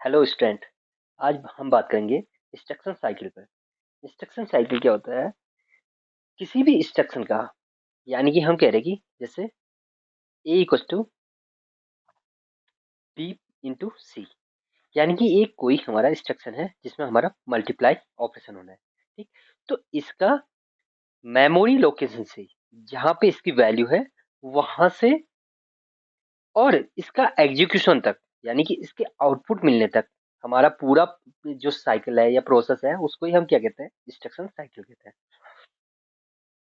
Hello student. आज हम बात करेंगे इंस्ट्रक्शन साइकिल पर। इंस्ट्रक्शन साइकिल क्या होता है? किसी भी इंस्ट्रक्शन का, यानी कि हम कह रहे हैं कि जैसे ए इक्वल टू बी इंटू सी, यानी कि एक कोई हमारा इंस्ट्रक्शन है जिसमें हमारा मल्टीप्लाई ऑपरेशन होना है। ठीक, तो इसका मेमोरी लोकेशन से, जहाँ पे इसकी वैल्यू है वहां से, और इसका एग्जीक्यूशन तक, यानी कि इसके आउटपुट मिलने तक, हमारा पूरा जो साइकिल है या प्रोसेस है उसको ही हम क्या कहते हैं? इंस्ट्रक्शन साइकिल कहते हैं।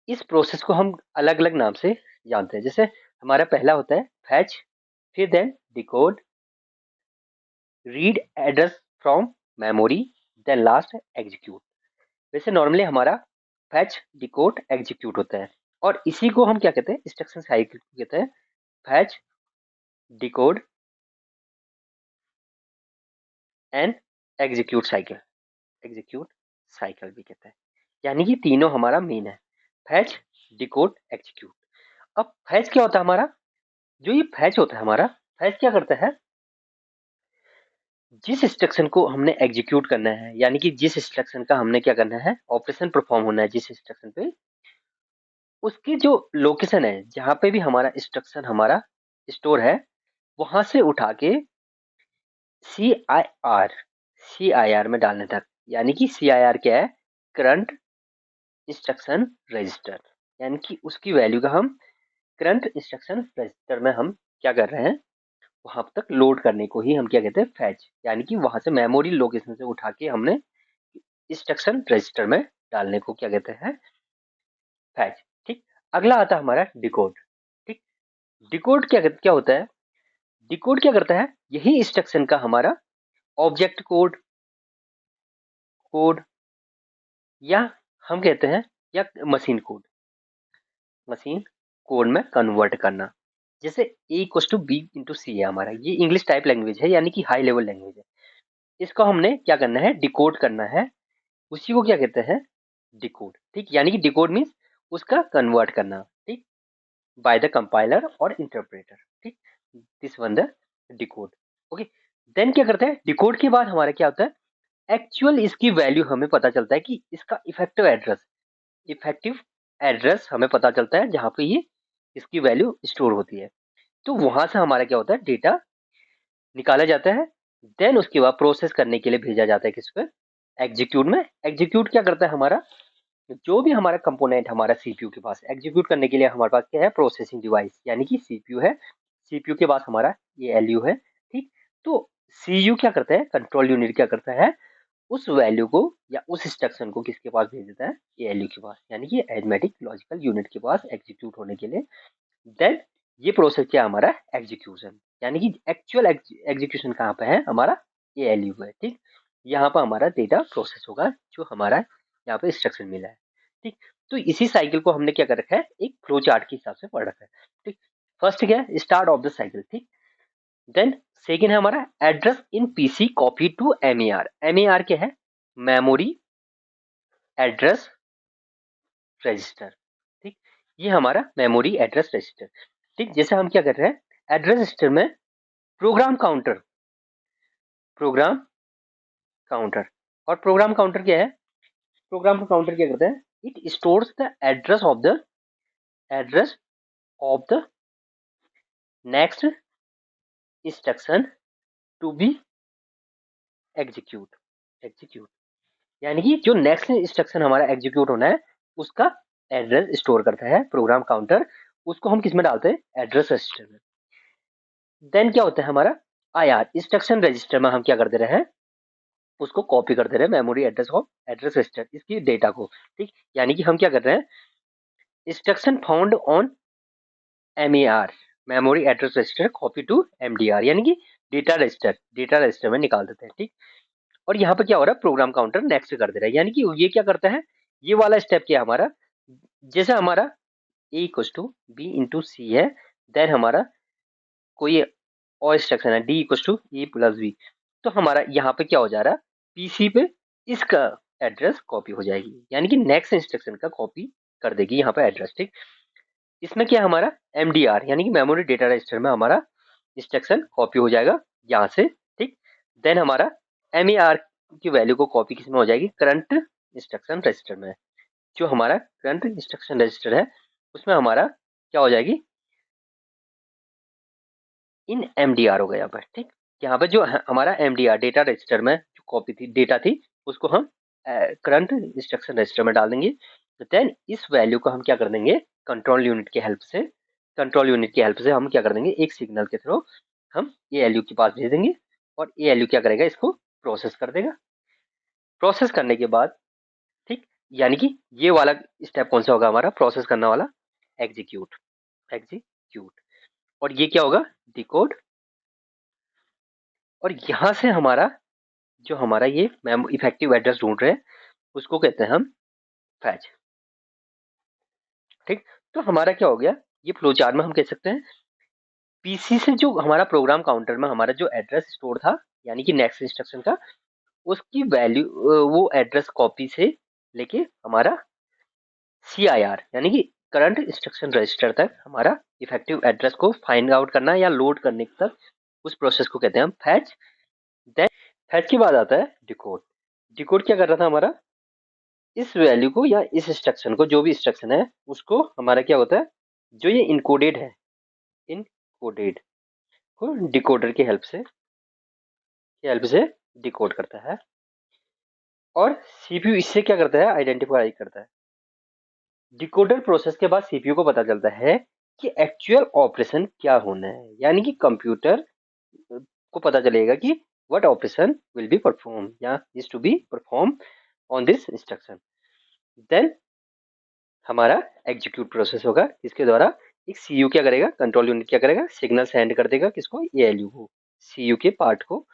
इस प्रोसेस को हम अलग अलग नाम से जानते हैं। जैसे हमारा पहला होता है फैच, फिर then decode, read address from memory, then last execute. वैसे नॉर्मली हमारा फैच, डिकोड, एग्जीक्यूट होता है, और इसी को हम क्या कहते हैं? इंस्ट्रक्शन साइकिल कहते हैं। Fetch, decode and execute cycle, execute cycle भी कहते हैं। यानी कि तीनों हमारा मेन है, फैच, डिकोड, एग्जीक्यूट। अब फैच क्या होता है हमारा? जो ये फैच होता है हमारा, फैच क्या करता है? जिस इंस्ट्रक्शन को हमने एग्जीक्यूट करना है, यानी कि जिस इंस्ट्रक्शन का हमने क्या करना है, ऑपरेशन परफॉर्म होना है जिस इंस्ट्रक्शन पे, उसकी जो लोकेशन है जहां पे भी हमारा इंस्ट्रक्शन हमारा स्टोर है, वहां से उठा के सी I R, C I R में डालने तक। यानी कि सी आई आर क्या है? Current instruction register. यानी कि उसकी वैल्यू का हम करंट इंस्ट्रक्शन रजिस्टर में हम क्या कर रहे हैं, वहां तक लोड करने को ही हम क्या कहते हैं? फैच। यानी कि वहां से मेमोरी लोकेशन से उठा के हमने इंस्ट्रक्शन रजिस्टर में डालने को क्या कहते हैं? फैच। ठीक, अगला आता है हमारा डिकोड। ठीक, डिकोड क्या होता है? डिकोड क्या करता है? यही इंस्ट्रक्शन का हमारा ऑब्जेक्ट कोड, कोड, या हम कहते हैं या मशीन कोड, मशीन कोड में कन्वर्ट करना। जैसे ए equal to B into C है हमारा, ये इंग्लिश टाइप लैंग्वेज है, यानी कि हाई लेवल लैंग्वेज है। इसको हमने क्या करना है? डिकोड करना है। उसी को क्या कहते हैं? डिकोड। ठीक, यानी कि डिकोड मीन्स उसका कन्वर्ट करना। ठीक, बाय द कंपाइलर और इंटरप्रेटर। ठीक, this one the decode. Okay, then क्या करते हैं? डिकोड के बाद हमारा क्या होता है? एक्चुअल इसकी वैल्यू हमें पता चलता है कि इसका इफेक्टिव एड्रेस हमें पता चलता है जहां पे ये इसकी वैल्यू स्टोर होती है। तो वहां से हमारा क्या होता है? डेटा निकाला जाता है। देन उसके बाद प्रोसेस करने के लिए भेजा जाता है किस पे? एग्जीक्यूट में। एग्जीक्यूट क्या करता है हमारा? जो भी हमारा कंपोनेंट हमारा सीपीयू के पास, एग्जीक्यूट करने के लिए हमारे पास क्या है? प्रोसेसिंग डिवाइस, यानी कि सीपीयू है। सीपीयू के पास हमारा ये एलयू है। ठीक, तो सीयू क्या करता है? कंट्रोल यूनिट क्या करता है? उस वैल्यू को या उस इंस्ट्रक्शन को किसके पास भेज देता है? ये एलयू के पास, यानी कि अरिथमेटिक लॉजिकल यूनिट के पास एग्जीक्यूट होने के लिए। देन ये प्रोसेस क्या हमारा? एग्जीक्यूशन। यानी कि एक्चुअल एग्जीक्यूशन कहाँ पे है हमारा? ये एलयू है। ठीक, यहाँ पर हमारा डेटा प्रोसेस होगा जो हमारा यहाँ पे इंस्ट्रक्शन मिला है। ठीक, तो इसी साइकिल को हमने क्या कर रखा है? एक फ्लो चार्ट के हिसाब से पढ़ रखा है। ठीक, फर्स्ट क्या है? Start of the cycle. ठीक, देन सेकेंड है हमारा address in PC copy to M A R. M A R क्या है? Memory address register. ठीक, ये हमारा मेमोरी एड्रेस रजिस्टर। ठीक, जैसे हम क्या कर रहे हैं? एड्रेस रजिस्टर में प्रोग्राम काउंटर, प्रोग्राम काउंटर, और प्रोग्राम काउंटर क्या है? प्रोग्राम काउंटर क्या करता है? It stores the address of the next instruction to be executed. यानी कि जो नेक्स्ट इंस्ट्रक्शन हमारा एग्जीक्यूट होना है उसका एड्रेस स्टोर करता है प्रोग्राम काउंटर। उसको हम किस में डालते हैं? एड्रेस रजिस्टर में। देन क्या होता है हमारा? आई आर, इंस्ट्रक्शन रजिस्टर में हम क्या कर दे रहे हैं? उसको कॉपी कर दे रहे हैं मेमोरी एड्रेस को, एड्रेस रजिस्टर, इसकी डेटा को। ठीक, यानी कि हम क्या कर रहे हैं? Instruction found on M A R, memory address register copy to M D R, यानी कि डेटा रजिस्टर में निकाल देते हैं। ठीक, और यहाँ पे क्या हो रहा है? प्रोग्राम काउंटर नेक्स्ट कर दे रहा है। यानी कि ये क्या करता है? ये वाला स्टेप क्या है हमारा? जैसे हमारा A equal to B into C है, देन हमारा कोई और इंस्ट्रक्शन है D equal to E plus B, तो हमारा यहाँ पे क्या हो जा रहा है? पीसी पे इसका एड्रेस कॉपी हो जाएगी, यानी कि नेक्स्ट इंस्ट्रक्शन का कॉपी कर देगी यहाँ पे एड्रेस। ठीक, इसमें क्या हमारा? एमडीआर, यानी कि मेमोरी डेटा रजिस्टर में हमारा इंस्ट्रक्शन कॉपी हो जाएगा यहाँ से। ठीक, देन हमारा MER की वैल्यू को कॉपी किसमें हो जाएगी, करंट इंस्ट्रक्शन रजिस्टर में। जो हमारा करंट इंस्ट्रक्शन रजिस्टर है उसमें हमारा क्या हो जाएगी, इन MDR हो गया यहाँ पर। ठीक, यहाँ पर जो हमारा MDR डेटा रजिस्टर में जो कॉपी थी, डेटा थी, उसको हम करंट इंस्ट्रक्शन रजिस्टर में डाल देंगे। तो देन इस वैल्यू को हम क्या कर देंगे, कंट्रोल यूनिट की हेल्प से, हम क्या कर देंगे, एक सिग्नल के थ्रू हम ALU के पास भेज देंगे और ALU क्या करेगा, इसको प्रोसेस कर देगा। प्रोसेस करने के बाद, ठीक, यानी कि ये वाला स्टेप कौन सा होगा हमारा, प्रोसेस करने वाला, एग्जीक्यूट। एग्जीक्यूट, और ये क्या होगा, डिकोड। और यहां से हमारा जो हमारा ये इफेक्टिव एड्रेस ढूंढ रहे हैं उसको कहते हैं हम फैच। ठीक, तो हमारा क्या हो गया, ये फ्लो चार्ट में हम कह सकते हैं पीसी से जो हमारा प्रोग्राम काउंटर में हमारा जो एड्रेस स्टोर था, यानी कि नेक्स्ट इंस्ट्रक्शन का, उसकी वैल्यू, वो एड्रेस कॉपी से लेके हमारा CIR यानी कि करंट इंस्ट्रक्शन रजिस्टर तक हमारा इफेक्टिव एड्रेस को फाइंड आउट करना या लोड करने तक, उस प्रोसेस को कहते हैं हम फैच। देन फैच के बाद आता है डिकोड। डिकोड क्या कर रहा था हमारा, इस वैल्यू को या इस इंस्ट्रक्शन को, जो भी इंस्ट्रक्शन है उसको हमारा क्या होता है, जो ये इनकोडेड है, इनकोडेड को डिकोडर की हेल्प से डिकोड करता है। और CPU इससे क्या करता है, आइडेंटिफाई करता है। डिकोडर प्रोसेस के बाद CPU को पता चलता है कि एक्चुअल ऑपरेशन क्या होना है, यानी कि कंप्यूटर को पता चलेगा कि what operation will be perform या is to be perform on this instruction. Then हमारा एग्जीक्यूट प्रोसेस होगा, इसके द्वारा एक CU क्या करेगा, कंट्रोल यूनिट क्या करेगा, सिग्नल सेंड कर देगा किसको, ALU को, CU के पार्ट को।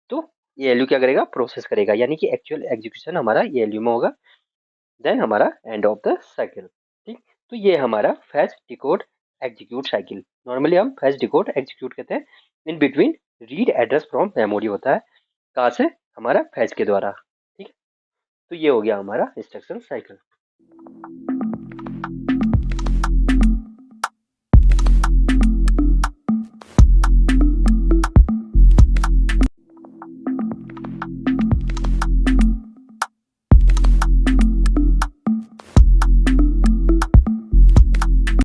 तो ALU क्या करेगा, प्रोसेस करेगा, यानी कि एक्चुअल एग्जीक्यूशन हमारा ALU में होगा। देन हमारा एंड ऑफ द साइकिल। ठीक, तो ये हमारा fetch decode execute cycle, normally हम फैच डिकोड एग्जीक्यूट कहते हैं। In between read address from memory होता है, कहाँ से, हमारा फैच के द्वारा। ठीक, तो ये हो गया हमारा इंस्ट्रक्शन साइकिल।